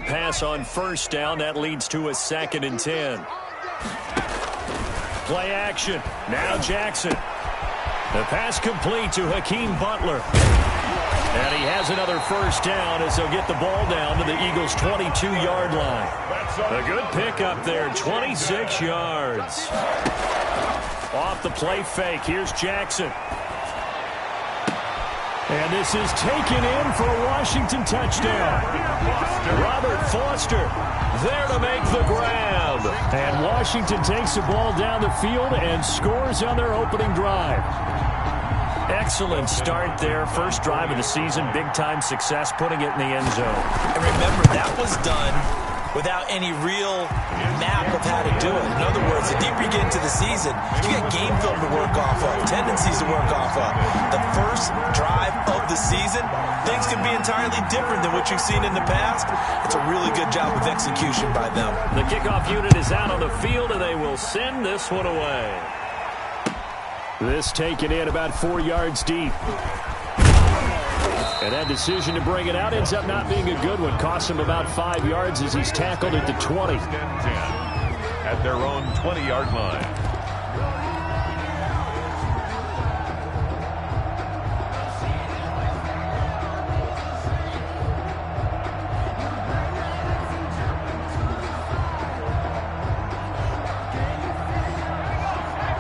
pass on first down. That leads to a 2nd and 10. Play action. Now Jackson. The pass complete to Hakeem Butler. And he has another first down as they'll get the ball down to the Eagles' 22-yard line. A good pickup there, 26 yards. Off the play fake, here's Jackson. And this is taken in for a Washington touchdown. Robert Foster there to make the grab. And Washington takes the ball down the field and scores on their opening drive. Excellent start there. First drive of the season. Big-time success putting it in the end zone. And remember, that was done without any real map of how to do it. In other words, the deeper you get into the season, you got game film to work off of, tendencies to work off of. The first drive of the season, things can be entirely different than what you've seen in the past. It's a really good job of execution by them. The kickoff unit is out on the field, and they will send this one away. This taken in about 4 yards deep. And that decision to bring it out ends up not being a good one. Costs him about 5 yards as he's tackled at the 20. At their own 20-yard line.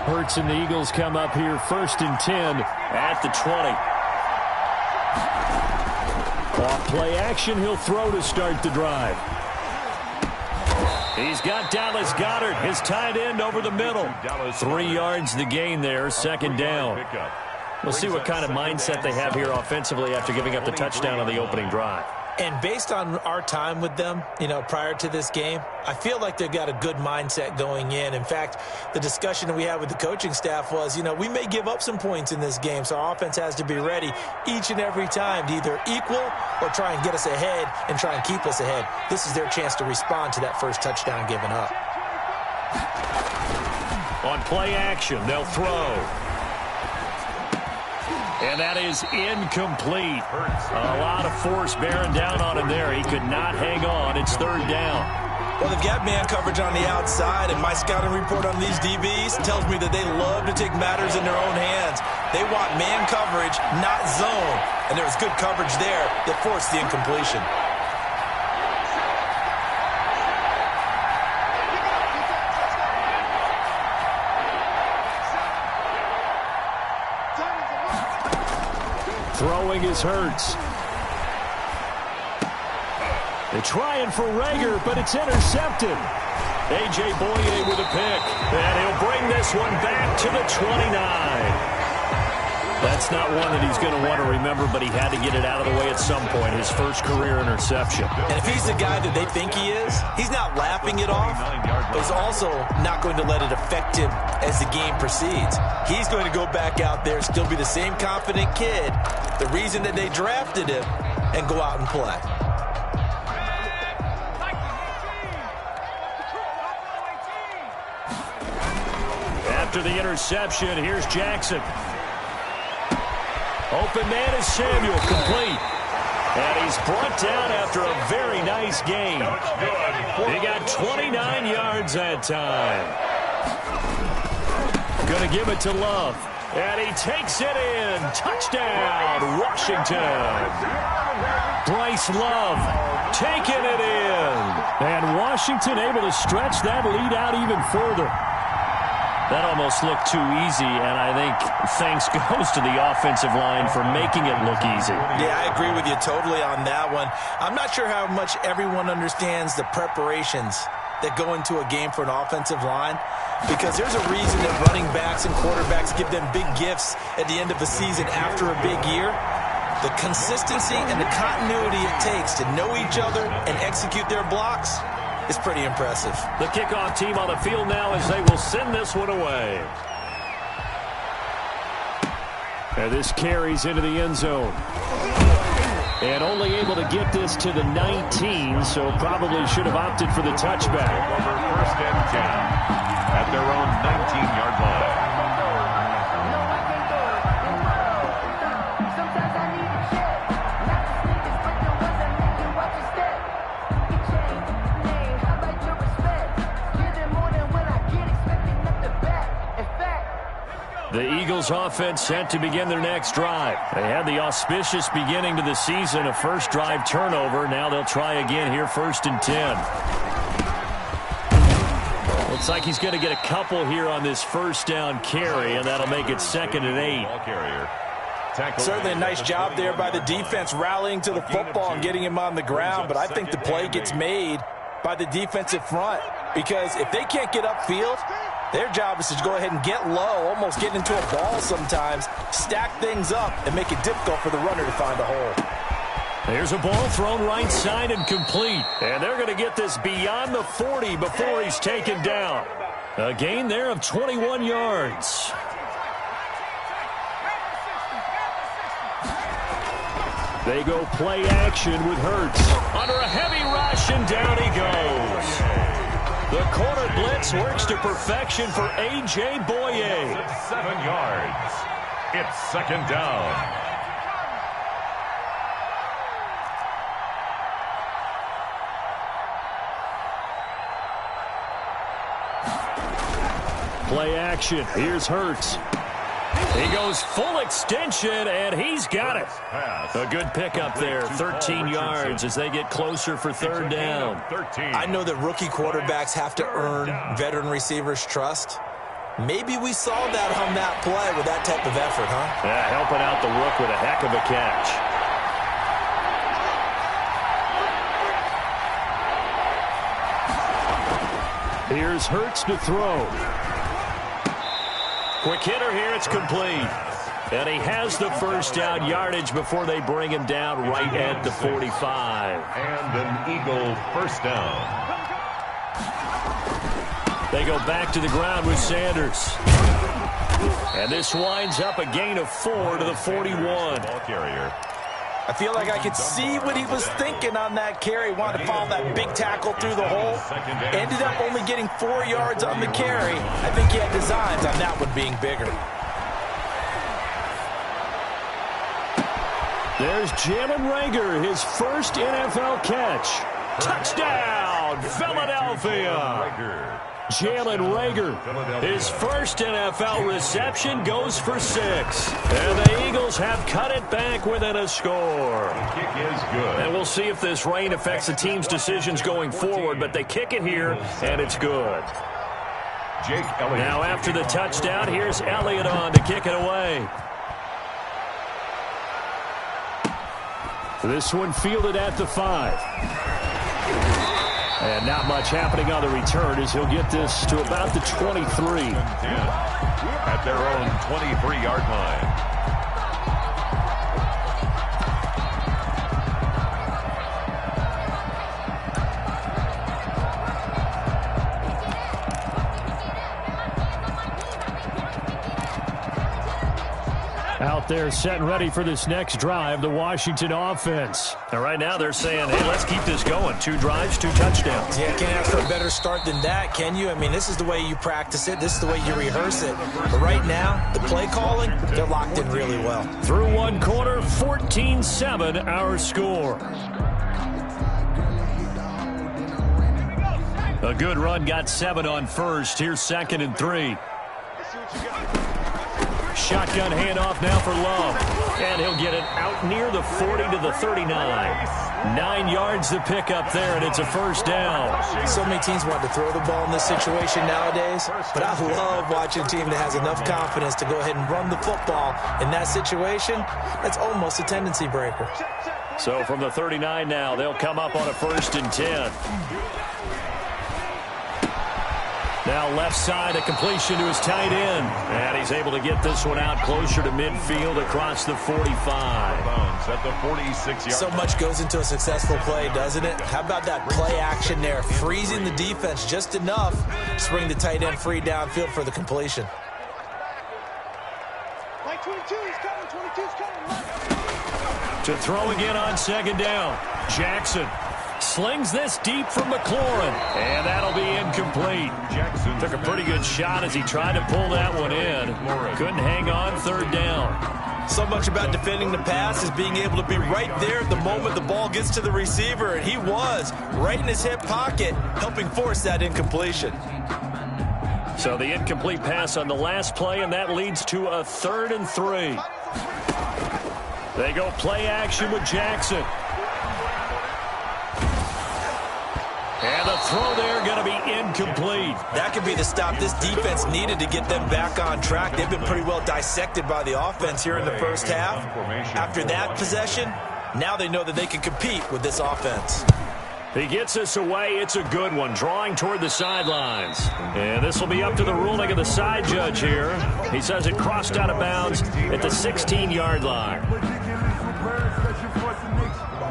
Hurts and the Eagles come up here 1st and 10 at the 20. Off play action, he'll throw to start the drive. He's got Dallas Goedert, his tight end, over the middle. 3 yards the gain there, 2nd down. We'll see what kind of mindset they have here offensively after giving up the touchdown on the opening drive. And based on our time with them, prior to this game, I feel like they've got a good mindset going in. In fact, the discussion that we had with the coaching staff was, we may give up some points in this game, so our offense has to be ready each and every time to either equal or try and get us ahead and try and keep us ahead. This is their chance to respond to that first touchdown given up. On play action, they'll throw. And that is incomplete. A lot of force bearing down on him there. He could not hang on. It's 3rd down. Well, they've got man coverage on the outside, and my scouting report on these DBs tells me that they love to take matters in their own hands. They want man coverage, not zone. And there was good coverage there that forced the incompletion. Throwing is Hurts. They're trying for Rager, but it's intercepted. A.J. Boye with a pick. And he'll bring this one back to the 29. That's not one that he's going to want to remember, but he had to get it out of the way at some point. His first career interception. And if he's the guy that they think he is, he's not laughing it off, but he's also not going to let it affect him as the game proceeds. He's going to go back out there, still be the same confident kid, the reason that they drafted him, and go out and play. After the interception, here's Jackson. Open man is Samuel, complete. And he's brought down after a very nice game. He got 29 yards that time. Going to give it to Love. And he takes it in. Touchdown, Washington. Bryce Love taking it in. And Washington able to stretch that lead out even further. That almost looked too easy, and I think thanks goes to the offensive line for making it look easy. Yeah, I agree with you totally on that one. I'm not sure how much everyone understands the preparations that go into a game for an offensive line, because there's a reason that running backs and quarterbacks give them big gifts at the end of a season after a big year. The consistency and the continuity it takes to know each other and execute their blocks is pretty impressive. The kickoff team on the field now as they will send this one away. And this carries into the end zone. And only able to get this to the 19, so probably should have opted for the touchback. Over 1st and 10 at their own 19-yard line. The Eagles offense set to begin their next drive. They had the auspicious beginning to the season, a first drive turnover. Now they'll try again here, 1st and 10. Looks like he's going to get a couple here on this first down carry, and that'll make it 2nd and 8. Certainly a nice job there by the defense rallying to the football and getting him on the ground, but I think the play gets made by the defensive front because if they can't get upfield, their job is to go ahead and get low, almost get into a ball sometimes, stack things up, and make it difficult for the runner to find a hole. There's a ball thrown right side and complete. And they're going to get this beyond the 40 before he's taken down. A gain there of 21 yards. They go play action with Hurts. Under a heavy rush, and down he goes. The corner blitz works to perfection for A.J. Boye. 7 yards. It's 2nd down. Play action. Here's Hurts. He goes full extension, and he's got it. A good pickup there, 13 yards as they get closer for 3rd down. I know that rookie quarterbacks have to earn veteran receivers' trust. Maybe we saw that on that play with that type of effort, huh? Yeah, helping out the rook with a heck of a catch. Here's Hurts to throw. Quick hitter here, it's complete. And he has the first down yardage before they bring him down right at the 45. And an Eagle first down. They go back to the ground with Sanders. And this winds up a gain of 4 to the 41. Ball carrier. I feel like I could see what he was thinking on that carry. Wanted to follow that big tackle through the hole. Ended up only getting 4 yards on the carry. I think he had designs on that one being bigger. There's Jalen Reagor, his first NFL catch. Touchdown, Philadelphia. Jalen Reagor, his first NFL reception, goes for 6. And the Eagles have cut it back within a score. The kick is good. And we'll see if this rain affects the team's decisions going forward, but they kick it here, and it's good. Jake Elliott. Now after the touchdown, here's Elliott on to kick it away. This one fielded at the 5. And not much happening on the return as he'll get this to about the 23. At their own 23-yard line. Out there set and ready for this next drive, the Washington offense. And right now they're saying, hey, let's keep this going. 2 drives, 2 touchdowns. Yeah, can't ask for a better start than that, can you? I mean, this is the way you practice it. This is the way you rehearse it. But right now, the play calling, they're locked in really well. Through one quarter, 14-7 our score. A good run, got 7 on first. Here's 2nd and 3. Shotgun handoff now for Love. And he'll get it out near the 40 to the 39. 9 yards to pick up there, and it's a first down. So many teams want to throw the ball in this situation nowadays, but I love watching a team that has enough confidence to go ahead and run the football in that situation. That's almost a tendency breaker. So from the 39 now, they'll come up on a 1st and 10. Now left side, a completion to his tight end. And he's able to get this one out closer to midfield across the 45. At the 46-yard. So much goes into a successful play, doesn't it? How about that play action there? Freezing the defense just enough to bring the tight end free downfield for the completion. Like 22, he's coming, 22's coming. To throw again on 2nd down. Jackson slings this deep from McLaurin, and that'll be incomplete. Jackson took a pretty good shot as he tried to pull that one in. Couldn't hang on 3rd down. So much about defending the pass is being able to be right there at the moment the ball gets to the receiver, and he was right in his hip pocket, helping force that incompletion. So the incomplete pass on the last play, and that leads to a 3rd and 3. They go play action with Jackson. And the throw there going to be incomplete. That could be the stop this defense needed to get them back on track. They've been pretty well dissected by the offense here in the first half. After that possession, now they know that they can compete with this offense. He gets this away. It's a good one, drawing toward the sidelines. And this will be up to the ruling of the side judge here. He says it crossed out of bounds at the 16-yard line.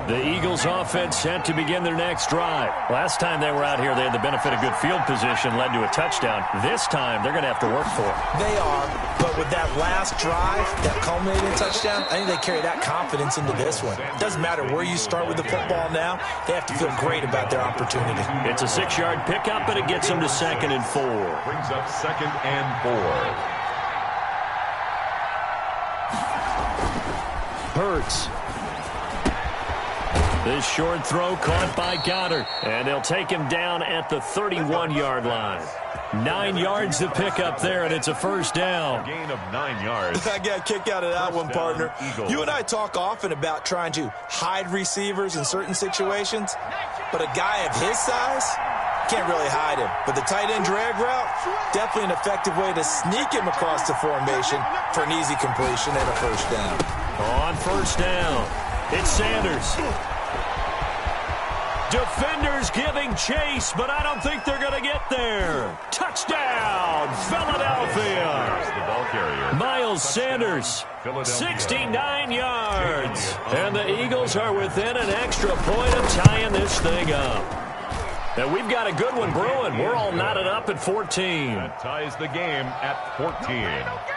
The Eagles offense set to begin their next drive. Last time they were out here, they had the benefit of good field position, led to a touchdown. This time, they're going to have to work for it. They are, but with that last drive, that culminating touchdown, I think they carry that confidence into this one. It doesn't matter where you start with the football now. They have to feel great about their opportunity. It's a 6-yard pickup, but it gets them to 2nd and 4. Brings up 2nd and 4. Hurts. This short throw caught by Goddard. And they'll take him down at the 31-yard line. 9 yards to pick up there, and it's a 1st down. Gain of 9 yards. I got kicked out of that one, partner. You and I talk often about trying to hide receivers in certain situations, but a guy of his size can't really hide him. But the tight end drag route, definitely an effective way to sneak him across the formation for an easy completion and a 1st down. On 1st down, it's Sanders. Defenders giving chase, but I don't think they're going to get there. Touchdown, Philadelphia. The ball carrier. Miles Sanders, 69 yards. And the Eagles are within an extra point of tying this thing up. And we've got a good one brewing. We're all knotted up at 14. That ties the game at 14.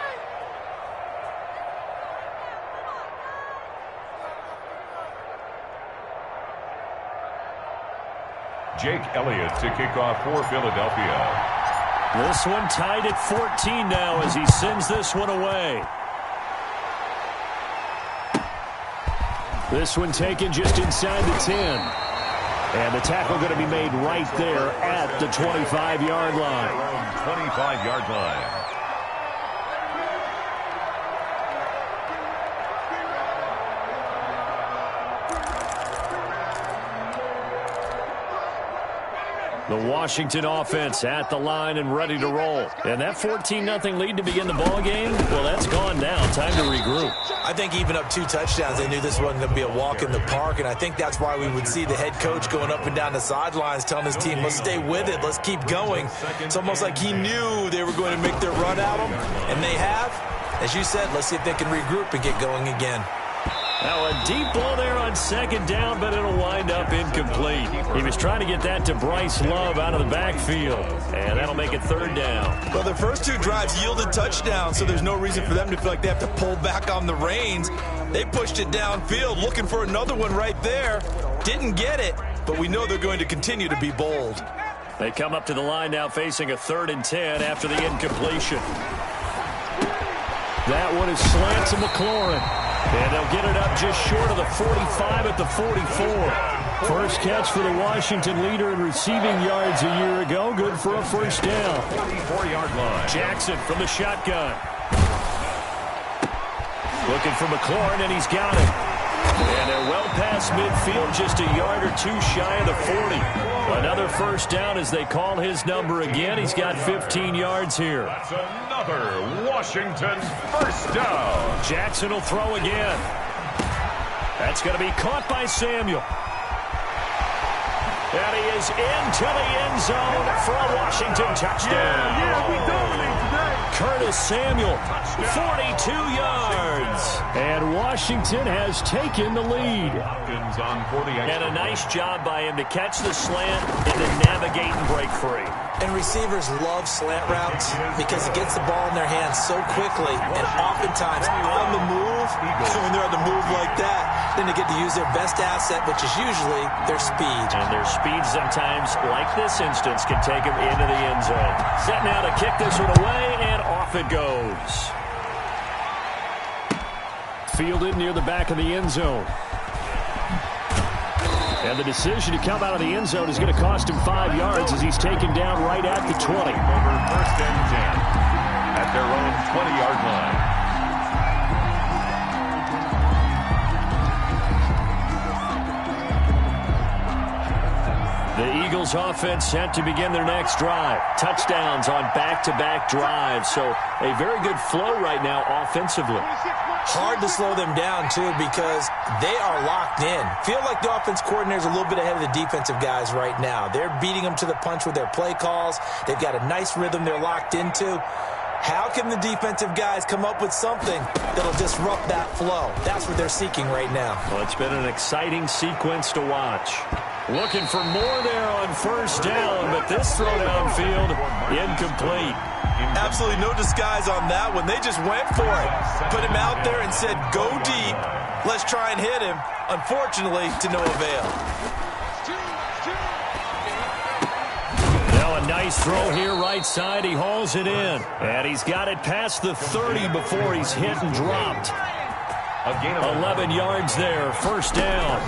Jake Elliott to kick off for Philadelphia. This one tied at 14 now as he sends this one away. This one taken just inside the 10. And the tackle going to be made right there at the 25-yard line. 25-yard line. The Washington offense at the line and ready to roll. And that 14-0 lead to begin the ball game, well, that's gone now. Time to regroup. I think even up 2 touchdowns, they knew this wasn't going to be a walk in the park, and I think that's why we would see the head coach going up and down the sidelines telling his team, let's stay with it, let's keep going. It's almost like he knew they were going to make their run at him, and they have. As you said, let's see if they can regroup and get going again. Now a deep ball there on 2nd down, but it'll wind up incomplete. He was trying to get that to Bryce Love out of the backfield, and that'll make it 3rd down. Well, their first 2 drives yielded touchdowns, so there's no reason for them to feel like they have to pull back on the reins. They pushed it downfield, looking for another one right there. Didn't get it, but we know they're going to continue to be bold. They come up to the line now facing a 3rd and 10 after the incompletion. That one is slant to McLaurin. And they'll get it up just short of the 45 at the 44. First catch for the Washington leader in receiving yards a year ago. Good for a 1st down. 44-yard line. Jackson from the shotgun. Looking for McLaurin, and he's got it. And they're well past midfield, just a yard or 2 shy of the 40. Another 1st down as they call his number again. He's got 15 yards here. That's another Washington 1st down. Jackson will throw again. That's going to be caught by Samuel. And he is into the end zone for a Washington touchdown. we dominate today. Curtis Samuel, 42 yards. And Washington has taken the lead. Hopkins on for the extra. And a nice job by him to catch the slant and to navigate and break free. And receivers love slant routes because it gets the ball in their hands so quickly, and oftentimes on the move. When they're on the move like that, then they get to use their best asset, which is usually their speed. And their speed sometimes, like this instance, can take them into the end zone. Set now to kick this one away, and off it goes. Fielded near the back of the end zone. And the decision to come out of the end zone is going to cost him 5 yards as he's taken down right at the 20. Over 1st and 10 at their own 20-yard line. The Eagles offense set to begin their next drive. Touchdowns on back-to-back drives. So a very good flow right now offensively. Hard to slow them down, too, because they are locked in. Feel like the offense coordinator is a little bit ahead of the defensive guys right now. They're beating them to the punch with their play calls. They've got a nice rhythm they're locked into. How can the defensive guys come up with something that'll disrupt that flow? That's what they're seeking right now. Well, it's been an exciting sequence to watch. Looking for more there on 1st down, but this throw downfield incomplete. Absolutely no disguise on that one. They just went for it. Put him out there and said, go deep. Let's try and hit him. Unfortunately, to no avail. Now a nice throw here right side. He hauls it in. And he's got it past the 30 before he's hit and dropped. 11 yards there, 1st down.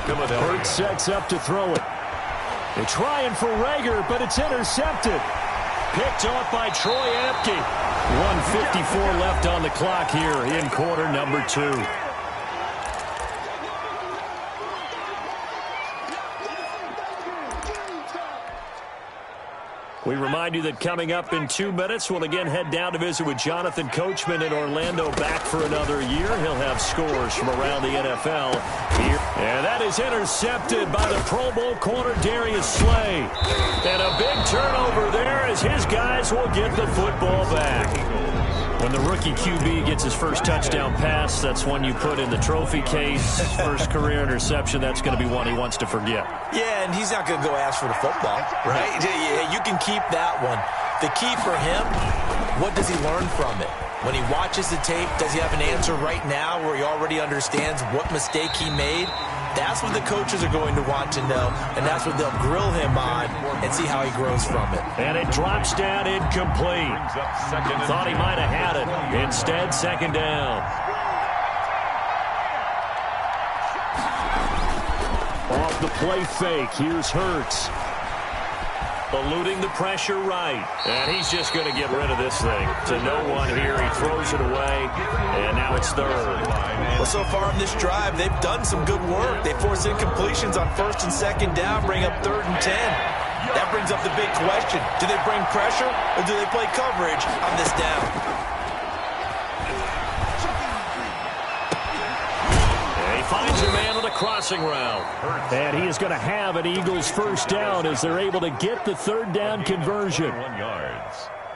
Hurts sets up to throw it. They're trying for Rager, but it's intercepted. Picked off by Troy Apke. 1:54 left on the clock here in quarter number 2. We remind you that coming up in 2 minutes, we'll again head down to visit with Jonathan Coachman in Orlando, back for another year. He'll have scores from around the NFL here. And that is intercepted by the Pro Bowl corner Darius Slay. And a big turnover there as his guys will get the football back. When the rookie QB gets his first touchdown pass, that's one you put in the trophy case. First career interception, that's going to be one he wants to forget. Yeah, and he's not going to go ask for the football, right? Yeah, you can keep that one. The key for him, what does he learn from it? When he watches the tape, does he have an answer right now where he already understands what mistake he made? That's what the coaches are going to want to know, and that's what they'll grill him on and see how he grows from it. And it drops down incomplete. Thought he might have had it. Instead, 2nd down. Off the play fake, here's Hurts. Eluding the pressure right. And he's just going to get rid of this thing. To no one here. He throws it away. And now it's 3rd. Well, so far in this drive, they've done some good work. They force incompletions on 1st and 2nd down, bring up 3rd and 10. That brings up the big question. Do they bring pressure or do they play coverage on this down? Finds a man on a crossing route. And he is going to have an Eagles 1st down as they're able to get the 3rd down conversion.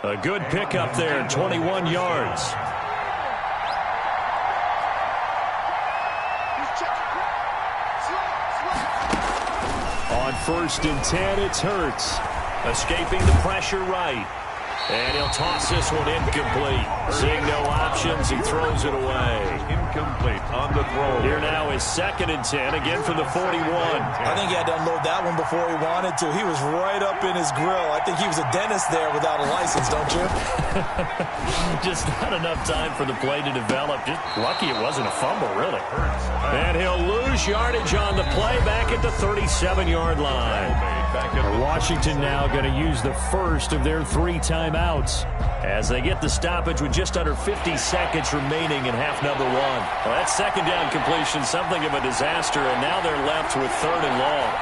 A good pickup there, 21 yards. On 1st and 10, it's Hurts. Escaping the pressure right. And he'll toss this one incomplete. Seeing no options, he throws it away. Incomplete on the throw. Here now is 2nd and 10, again from the 41. I think he had to unload that one before he wanted to. He was right up in his grill. I think he was a dentist there without a license, don't you? Just not enough time for the play to develop. Just lucky it wasn't a fumble, really. And he'll lose yardage on the play back at the 37-yard line. Washington now going to use the first of their 3 timeouts as they get the stoppage with just under 50 seconds remaining in half number 1. Well, that 2nd down completion, something of a disaster, and now they're left with 3rd and long.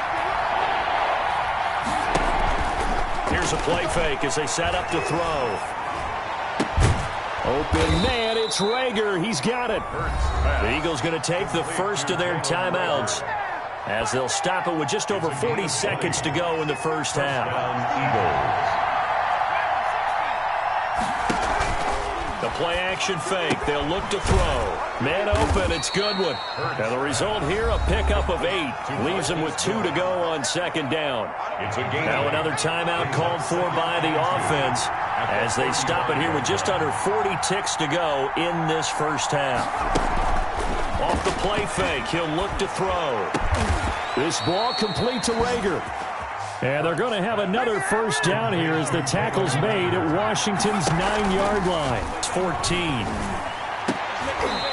Here's a play fake as they set up to throw. Open man, it's Rager. He's got it. The Eagles going to take the first of their timeouts as they'll stop it with just over 40 seconds to go in the 1st half. The play action fake. They'll look to throw. Man open. It's Goodwin. And the result here, a pickup of 8. Leaves them with 2 to go on 2nd down. Now another timeout called for by the offense as they stop it here with just under 40 ticks to go in this 1st half. Off the play fake, he'll look to throw. This ball complete to Rager. And they're going to have another 1st down here as the tackle's made at Washington's 9-yard line. It's 14.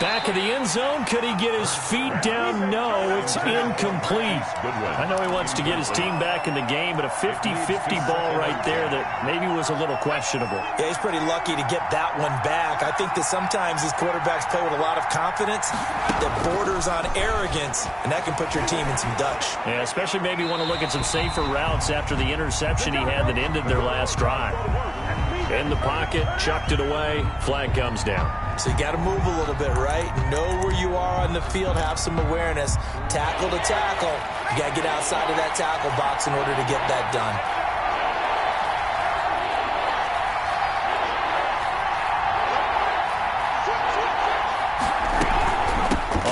Back of the end zone. Could he get his feet down? No, it's incomplete. I know he wants to get his team back in the game, but a 50-50 ball right there that maybe was a little questionable. Yeah, he's pretty lucky to get that one back. I think that sometimes these quarterbacks play with a lot of confidence that borders on arrogance, and that can put your team in some Dutch. Yeah, especially maybe want to look at some safer routes after the interception he had that ended their last drive. In the pocket, chucked it away, flag comes down. So you got to move a little bit, right? Know where you are on the field, have some awareness. Tackle to tackle. You got to get outside of that tackle box in order to get that done.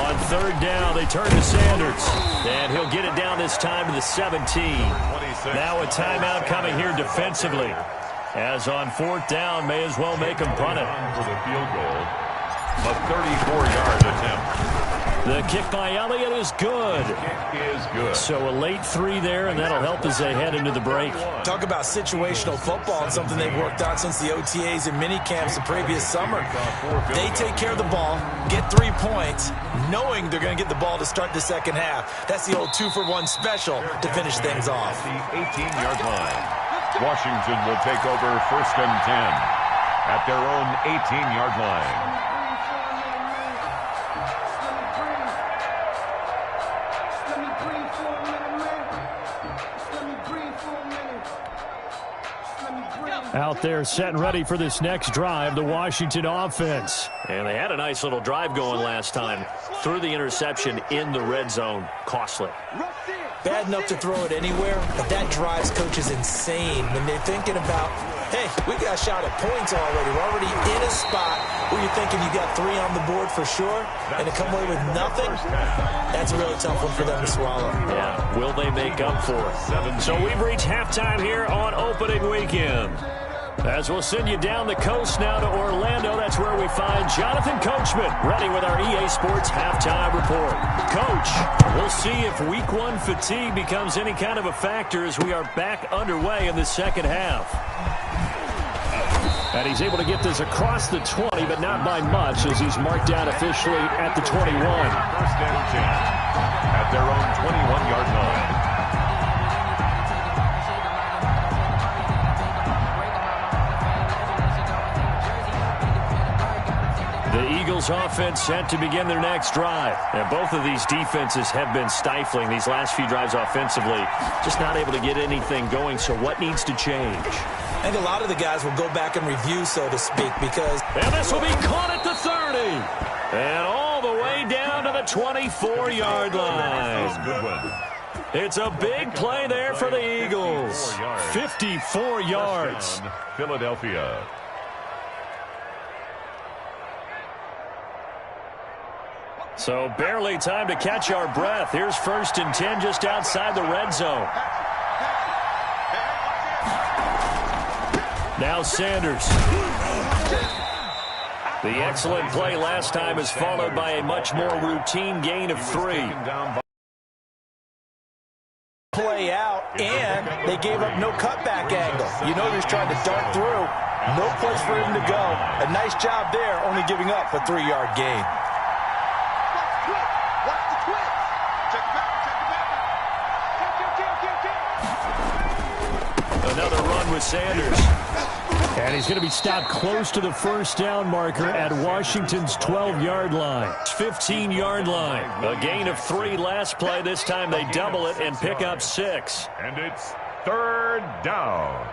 On third down, they turn to Sanders. And he'll get it down this time to the 17. Now a timeout coming here defensively. As on fourth down, may as well make him punt it. For the field goal, a 34-yard attempt. The kick by Elliott is good. Kick is good. So a late 3 there, and that'll help as they head into the break. Talk about situational football and something they've worked on since the OTAs and mini camps the previous summer. They take care of the ball, get 3 points, knowing they're going to get the ball to start the second half. That's the old 2-for-1 special to finish things off. The 18-yard line. Washington will take over first and 10 at their own 18-yard line. Out there set and ready for this next drive, the Washington offense. And they had a nice little drive going last time. Threw the interception in the red zone. Costly. Bad enough to throw it anywhere, but that drives coaches insane when they're thinking about, hey, we got a shot at points already. We're already in a spot where you're thinking you got 3 on the board for sure, and to come away with nothing, that's a really tough one for them to swallow. Yeah, will they make up for it? So we've reached halftime here on opening weekend. As we'll send you down the coast now to Orlando, that's where we find Jonathan Coachman, ready with our EA Sports halftime report. Coach, we'll see if week 1 fatigue becomes any kind of a factor as we are back underway in the second half. And he's able to get this across the 20, but not by much as he's marked down officially at the 21. First and 10 at their own 21-yard line. The Eagles offense set to begin their next drive. And both of these defenses have been stifling these last few drives offensively. Just not able to get anything going, so what needs to change? I think a lot of the guys will go back and review, so to speak, because... And this will be caught at the 30. And all the way down to the 24-yard line. Good one. It's a big play there for the Eagles. 54 yards. Philadelphia. So barely time to catch our breath. Here's first and 10 just outside the red zone. Now Sanders. The excellent play last time is followed by a much more routine gain of 3. Play out, and they gave up no cutback angle. You know he's trying to dart through. No place for him to go. A nice job there, only giving up a 3-yard gain. Another run with Sanders. And he's going to be stopped close to the first down marker at Washington's 12-yard line. 15-yard line. A gain of 3 last play. This time they double it and pick up 6. And it's third down.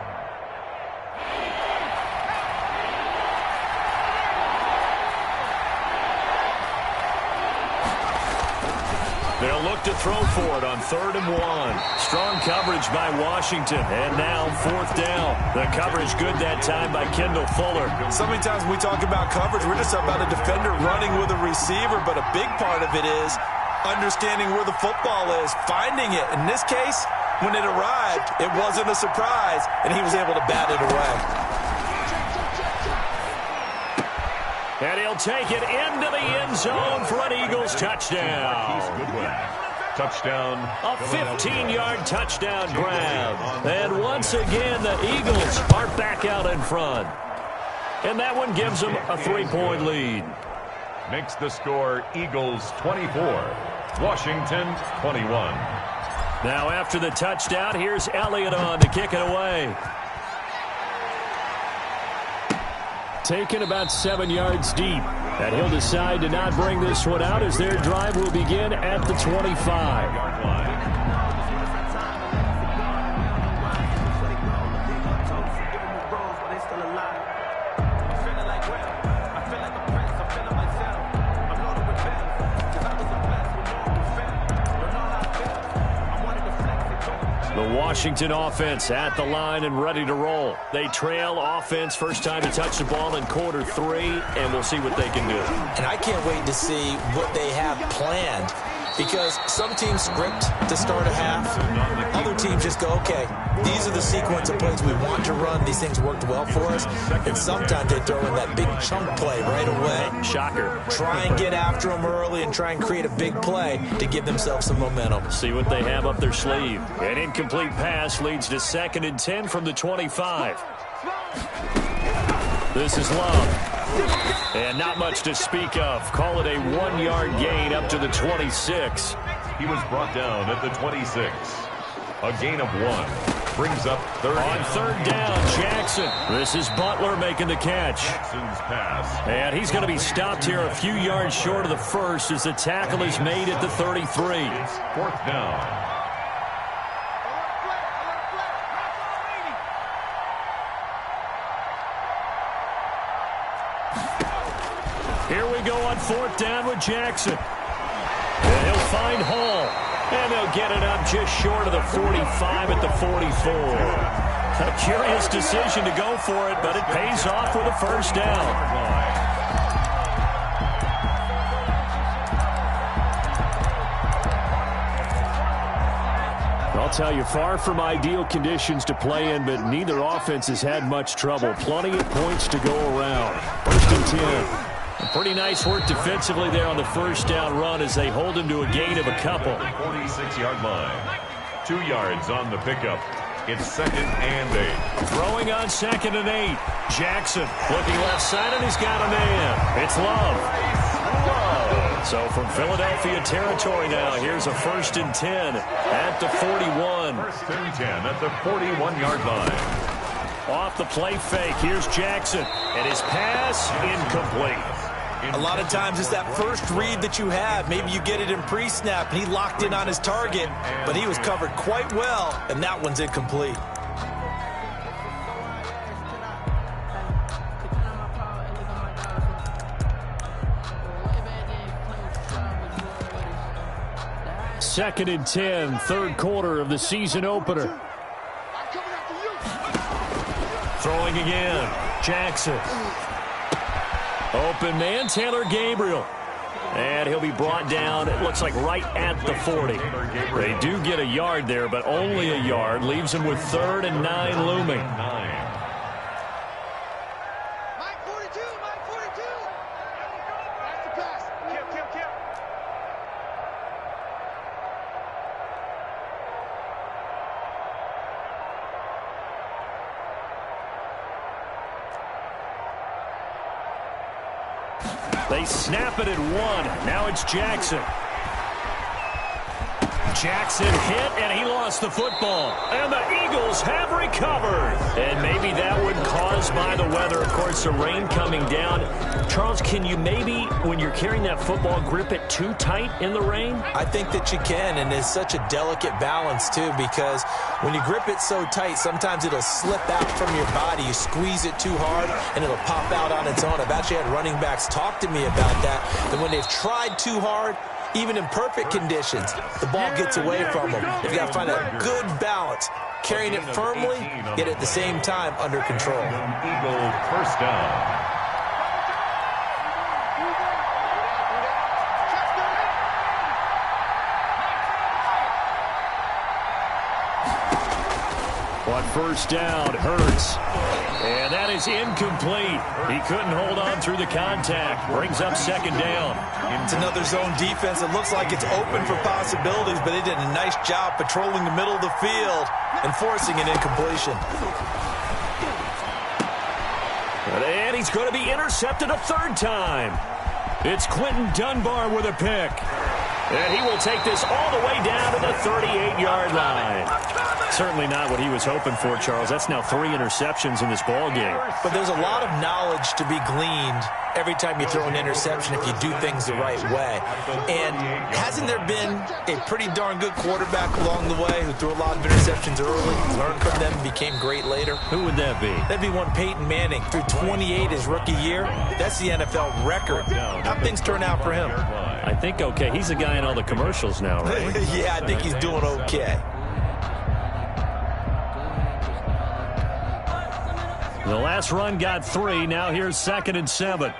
They'll look to throw for it on 3rd and 1. Strong coverage by Washington. And now 4th down. The coverage good that time by Kendall Fuller. So many times when we talk about coverage, we're just about a defender running with a receiver, but a big part of it is understanding where the football is, finding it. In this case, when it arrived, it wasn't a surprise, and he was able to bat it away. And he'll take it into the end zone for an Eagles touchdown. Touchdown. A 15-yard touchdown grab. And once again, the Eagles are back out in front. And that one gives them a 3-point lead. makes the score Eagles 24, Washington 21. Now after the touchdown, here's Elliott on to kick it away. Taken about 7 yards deep. And he'll decide to not bring this one out as their drive will begin at the 25-yard line. The Washington offense at the line and ready to roll. They trail offense first time to touch the ball in quarter 3, and we'll see what they can do. And I can't wait to see what they have planned, because some teams script to start a half. Other teams just go, okay, these are the sequence of plays we want to run. These things worked well for us. And sometimes they throw in that big chunk play right away. Shocker. Try and get after them early and try and create a big play to give themselves some momentum. See what they have up their sleeve. An incomplete pass leads to 2nd and 10 from the 25. This is Love. And not much to speak of. Call it a 1-yard gain up to the 26. He was brought down at the 26. A gain of 1. Brings up 3rd. On 3rd down, Jackson. This is Butler making the catch. Jackson's pass. And he's going to be stopped here a few yards short of the first as the tackle is made at the 33. It's 4th down. Here we go on 4th down with Jackson. And he'll find Hall. And they'll get it up just short of the 45 at the 44. A curious decision to go for it, but it pays off with a 1st down. I'll tell you, far from ideal conditions to play in, but neither offense has had much trouble. Plenty of points to go around. 1st and 10. Pretty nice work defensively there on the 1st down run as they hold him to a gain of a couple. 46-yard line. 2 yards on the pickup. It's 2nd and 8. Throwing on 2nd and 8. Jackson looking left side, and he's got a man. It's Love. So from Philadelphia territory now, here's a 1st and 10 at the 41. 1st and 10 at the 41-yard line. Off the play fake, here's Jackson, and his pass incomplete. A lot of times it's that first read that you have. Maybe you get it in pre-snap, and he locked in on his target, but he was covered quite well, and that one's incomplete. Second and 10, 3rd quarter of the season opener. Throwing again, Jackson. Open man, Taylor Gabriel. And he'll be brought down, it looks like right at the 40. They do get a yard there, but only a yard. Leaves him with 3rd and 9 looming. Mike 42, Mike 42. That's the pass. Kill. They snap it at 1. Now it's Jackson. Jackson hit, and he lost the football. And the Eagles have recovered. And maybe that one caused by the weather. Of course, the rain coming down. Charles, can you maybe, when you're carrying that football, grip it too tight in the rain? I think that you can, and it's such a delicate balance, too, because when you grip it so tight, sometimes it'll slip out from your body. You squeeze it too hard, and it'll pop out on its own. I've actually had running backs talk to me about that when they've tried too hard, even in perfect conditions, the ball gets away from them. You've got to find a good balance, carrying it firmly, yet at the same time under control. Eagle 1st down. On 1st down, Hurts. And that is incomplete. He couldn't hold on through the contact. Brings up 2nd down. It's another zone defense. It looks like it's open for possibilities, but they did a nice job patrolling the middle of the field and forcing an incompletion. And he's going to be intercepted a 3rd time. It's Quentin Dunbar with a pick. And he will take this all the way down to the 38-yard line. Certainly not what he was hoping for, Charles. That's now 3 interceptions in this ball game. But there's a lot of knowledge to be gleaned every time you throw an interception if you do things the right way. And hasn't there been a pretty darn good quarterback along the way who threw a lot of interceptions early, learned from them, and became great later? Who would that be? That'd be one Peyton Manning. Threw 28 his rookie year. That's the NFL record. How things turn out for him? I think okay. He's a guy in all the commercials now, right? Yeah, I think he's doing okay. The last run got 3. Now here's 2nd and 7.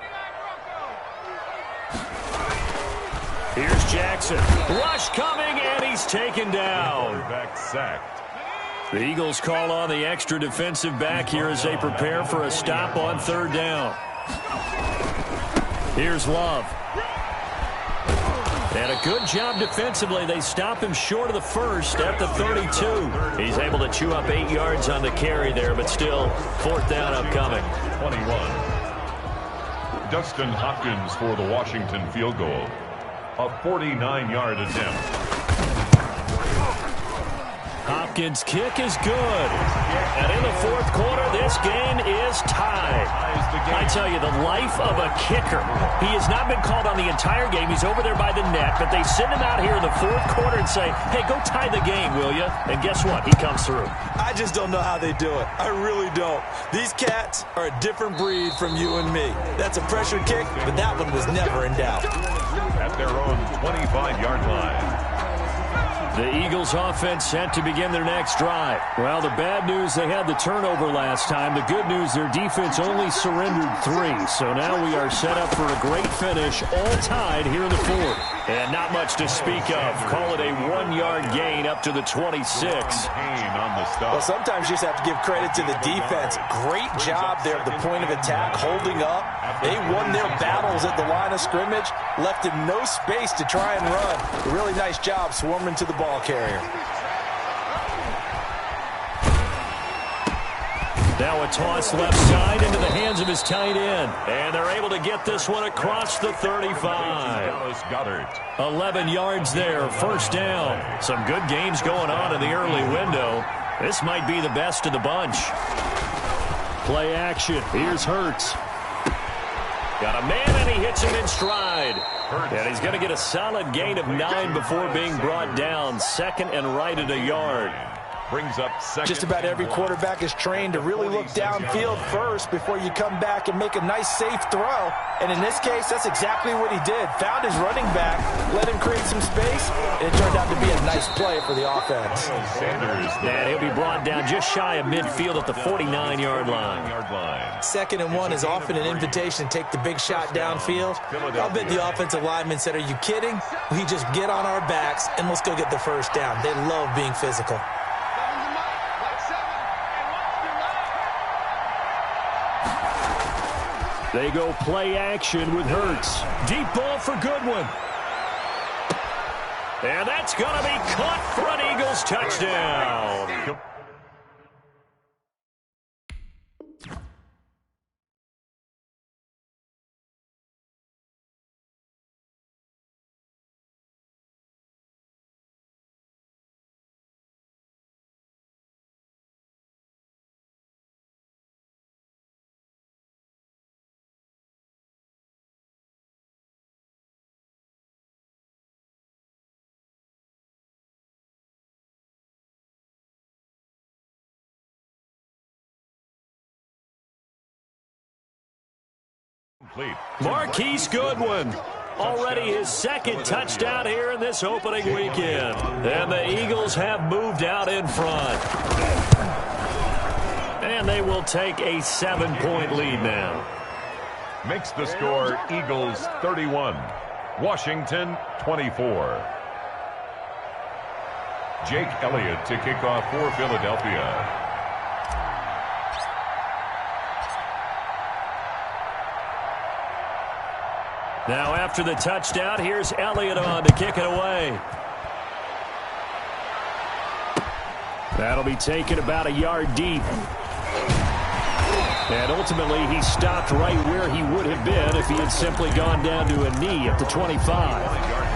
Here's Jackson. Rush coming, and he's taken down. Quarterback sacked. The Eagles call on the extra defensive back here as they prepare for a stop on 3rd down. Here's Love. And a good job defensively. They stop him short of the first at the 32. He's able to chew up 8 yards on the carry there, but still 4th down upcoming. 21. Dustin Hopkins for the Washington field goal. A 49-yard attempt. Hopkins' kick is good. And in the 4th quarter, this game is tied. I tell you, the life of a kicker. He has not been called on the entire game. He's over there by the net, but they send him out here in the 4th quarter and say, hey, go tie the game, will you? And guess what? He comes through. I just don't know how they do it. I really don't. These cats are a different breed from you and me. That's a pressure kick, but that one was never in doubt. At their own 25-yard line. The Eagles offense set to begin their next drive. Well, the bad news, they had the turnover last time. The good news, their defense only surrendered 3. So now we are set up for a great finish, all tied here in the 4th. And not much to speak of. Call it a 1-yard gain up to the 26. Well, sometimes you just have to give credit to the defense. Great job there at the point of attack, holding up. They won their battles at the line of scrimmage, left him no space to try and run. A really nice job swarming to the ball carrier. Now a toss left side into the hands of his tight end. And they're able to get this one across the 35. 11 yards there, 1st down. Some good games going on in the early window. This might be the best of the bunch. Play action. Here's Hurts. Got a man, and he hits him in stride. And he's going to get a solid gain of 9 before being brought down. 2nd and right at a yard. Brings up 2nd. Just about every quarterback is trained to really look downfield first before you come back and make a nice, safe throw. And in this case, that's exactly what he did. Found his running back, let him create some space, and it turned out to be a nice play for the offense. And he'll be brought down just shy of midfield at the 49-yard line. 2nd and 1 is often an invitation to take the big shot downfield. I'll bet the offensive lineman said, are you kidding? We just get on our backs and let's go get the 1st down. They love being physical. They go play action with Hurts. Deep ball for Goodwin. And that's going to be caught for an Eagles touchdown. Marquise Goodwin, already his 2nd touchdown here in this opening weekend. And the Eagles have moved out in front. And they will take a 7-point lead now. Makes the score Eagles 31, Washington 24. Jake Elliott to kick off for Philadelphia. Now after the touchdown, here's Elliott on to kick it away. That'll be taken about a yard deep. And ultimately, he stopped right where he would have been if he had simply gone down to a knee at the 25.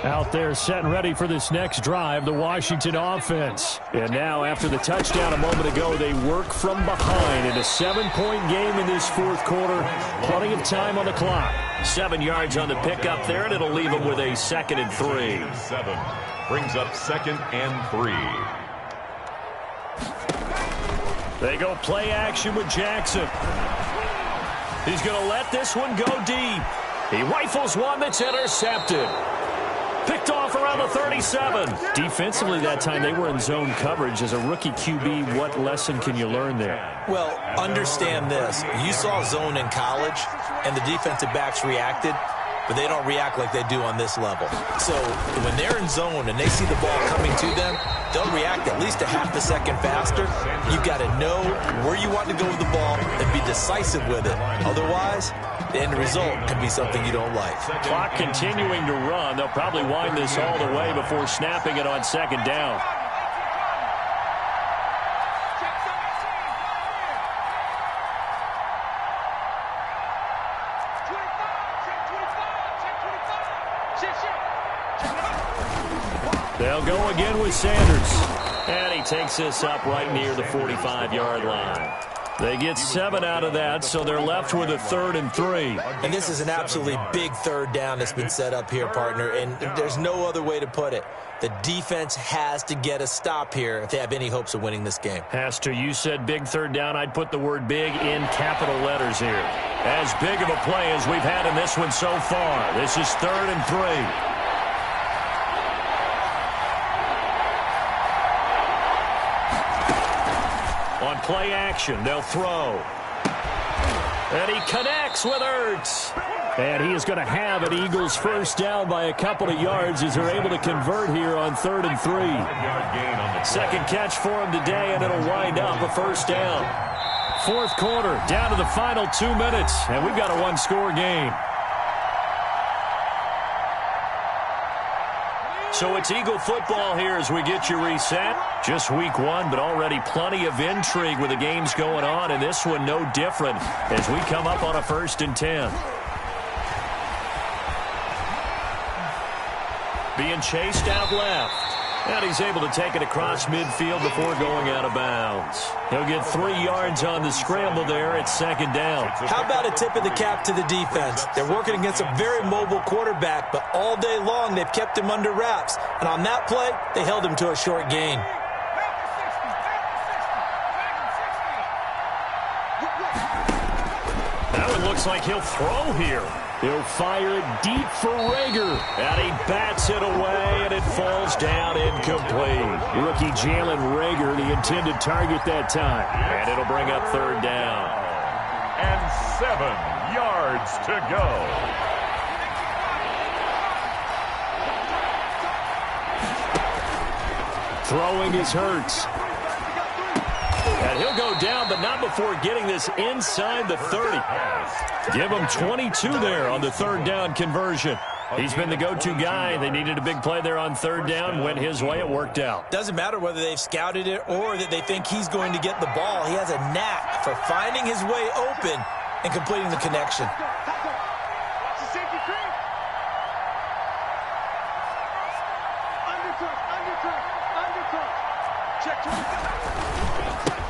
Out there set and ready for this next drive, the Washington offense. And now after the touchdown a moment ago, they work from behind in a 7-point game in this fourth quarter. Plenty of time on the clock. 7 yards on the pickup there, and it'll leave them with a 2nd and 3. 7 brings up 2nd and 3. They go play action with Jackson. He's going to let this one go deep. He rifles one that's intercepted. Picked off around the 37. Defensively that time, they were in zone coverage. As a rookie QB, what lesson can you learn there? Well, understand this. You saw zone in college, and the defensive backs reacted, but they don't react like they do on this level. So when they're in zone and they see the ball coming to them, they'll react at least a half a second faster. You've got to know where you want to go with the ball and be decisive with it. Otherwise, the end result can be something you don't like. Clock continuing to run. They'll probably wind this all the way before snapping it on 2nd down. They'll go again with Sanders. And he takes this up right near the 45-yard line. They get 7 out of that, so they're left with a 3rd and 3. And this is an absolutely big 3rd down that's been set up here, partner, and there's no other way to put it. The defense has to get a stop here if they have any hopes of winning this game. Has to. You said big 3rd down. I'd put the word big in capital letters here. As big of a play as we've had in this one so far. This is 3rd and 3. On play action, they'll throw. And he connects with Ertz. And he is going to have an Eagles first down by a couple of yards as they're able to convert here on 3rd and 3. 2nd catch for him today, and it'll wind up a first down. 4th quarter, down to the final 2 minutes, and we've got a 1-score game. So it's Eagle football here as we get you reset. Just week 1, but already plenty of intrigue with the games going on, and this one no different as we come up on a 1st and 10. Being chased out left. And he's able to take it across midfield before going out of bounds. He'll get 3 yards on the scramble there at 2nd down. How about a tip of the cap to the defense? They're working against a very mobile quarterback, but all day long they've kept him under wraps. And on that play, they held him to a short gain. That one looks like he'll throw here. He'll fire it deep for Rager. And he bats it away, and it falls down incomplete. Rookie Jalen Rager, the intended target that time. And it'll bring up 3rd down. And 7 yards to go. Throwing is Hurts. And he'll go down, but not before getting this inside the 30. Give him 22 there on the 3rd down conversion. He's been the go-to guy. They needed a big play there on 3rd down. Went his way. It worked out. Doesn't matter whether they've scouted it or that they think he's going to get the ball. He has a knack for finding his way open and completing the connection.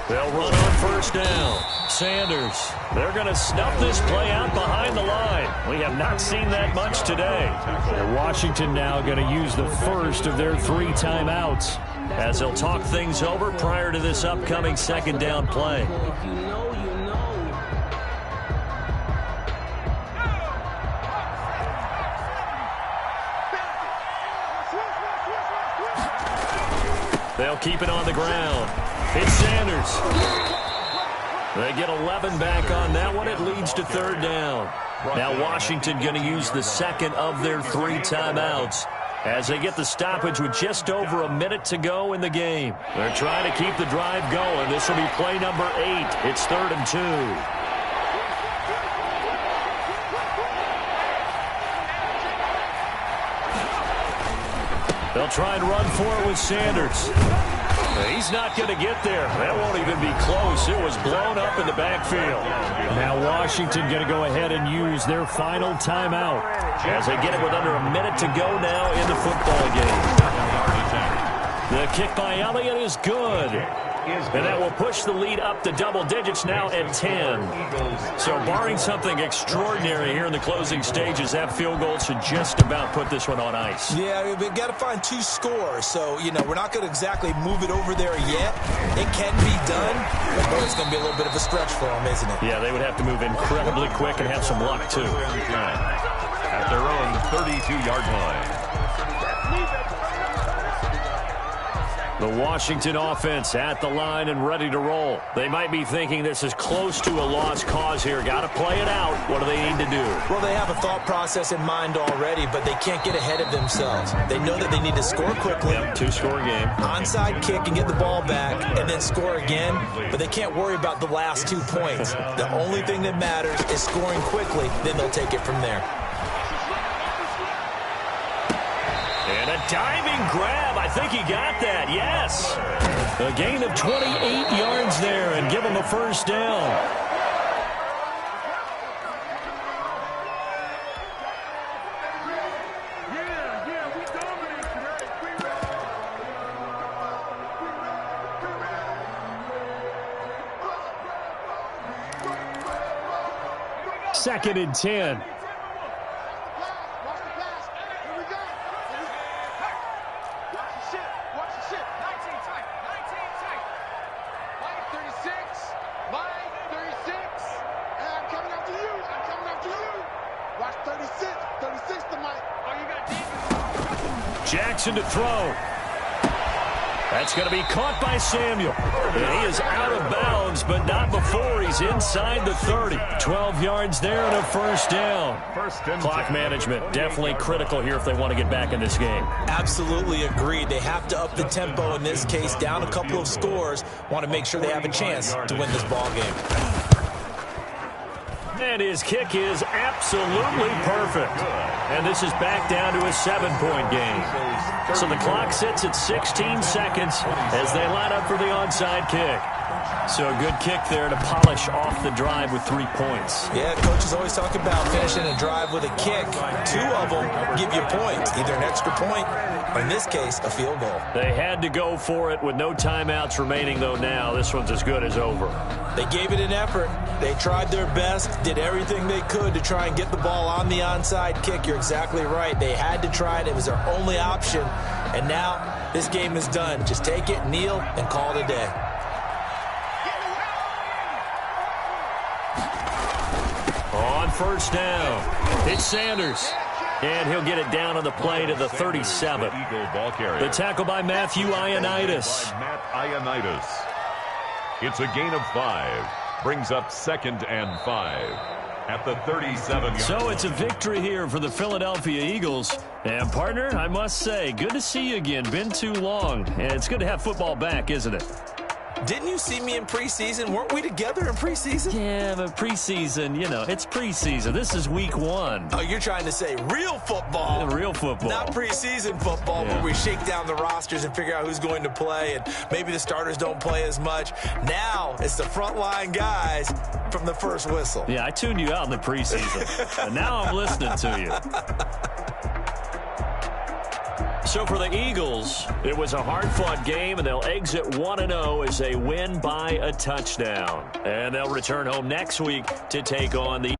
They'll run on 1st down. Sanders. They're going to snuff this play out behind the line. We have not seen that much today. And Washington now going to use the first of their 3 timeouts as they'll talk things over prior to this upcoming 2nd down play. They'll keep it on the ground. It's Sanders. They get 11 back on that one. It leads to third down. Now Washington going to use the second of their 3 timeouts as they get the stoppage with just over a minute to go in the game. They're trying to keep the drive going. This will be play number 8. It's 3rd and 2. They'll try and run for it with Sanders. He's not going to get there. That won't even be close. It was blown up in the backfield. Now Washington going to go ahead and use their final timeout as they get it with under a minute to go now in the football game. The kick by Elliott is good. And that will push the lead up to double digits now at 10. So barring something extraordinary here in the closing stages, that field goal should just about put this one on ice. Yeah, we've got to find 2 scores. So, we're not going to exactly move it over there yet. It can be done, but it's going to be a little bit of a stretch for them, isn't it? Yeah, they would have to move incredibly quick and have some luck, too. At their own 32-yard line. The Washington offense at the line and ready to roll. They might be thinking this is close to a lost cause here. Got to play it out. What do they need to do? Well, they have a thought process in mind already, but they can't get ahead of themselves. They know that they need to score quickly. Yep, 2-score game. Onside kick and get the ball back and then score again, but they can't worry about the last 2 points. The only thing that matters is scoring quickly, then they'll take it from there. And a diving grab. I think he got that. Yes. A gain of 28 yards there and give him a first down. We dominate today. 2nd and 10. Jackson to throw. That's going to be caught by Samuel. And he is out of bounds, but not before he's inside the 30. 12 yards there and a first down. Clock management, definitely critical here if they want to get back in this game. Absolutely agreed. They have to up the tempo in this case, down a couple of scores. Want to make sure they have a chance to win this ball game. And his kick is absolutely perfect. And this is back down to a 7-point game. So the clock sits at 16 seconds as they line up for the onside kick. So a good kick there to polish off the drive with 3 points. Yeah, coaches always talk about finishing a drive with a kick. 2 of them give you points, either an extra point or, in this case, a field goal. They had to go for it with no timeouts remaining, though, now. This one's as good as over. They gave it an effort. They tried their best, did everything they could to try and get the ball on the onside kick. You're exactly right. They had to try it. It was their only option. And now this game is done. Just take it, kneel, and call it a day. On first down, it's Sanders. And he'll get it down on the play to the 37. The tackle by Matthew Ioannidis. It's a gain of 5. Brings up 2nd and 5 at the 37. So it's a victory here for the Philadelphia Eagles. And, partner, I must say, good to see you again. Been too long. And it's good to have football back, isn't it? Didn't you see me in preseason? Weren't we together in preseason? Yeah, but preseason, it's preseason. This is week 1. Oh, you're trying to say real football. Real football. Not preseason football where we shake down the rosters and figure out who's going to play, and maybe the starters don't play as much. Now it's the frontline guys from the first whistle. Yeah, I tuned you out in the preseason, and now I'm listening to you. So for the Eagles, it was a hard-fought game, and they'll exit 1-0 as they win by a touchdown. And they'll return home next week to take on the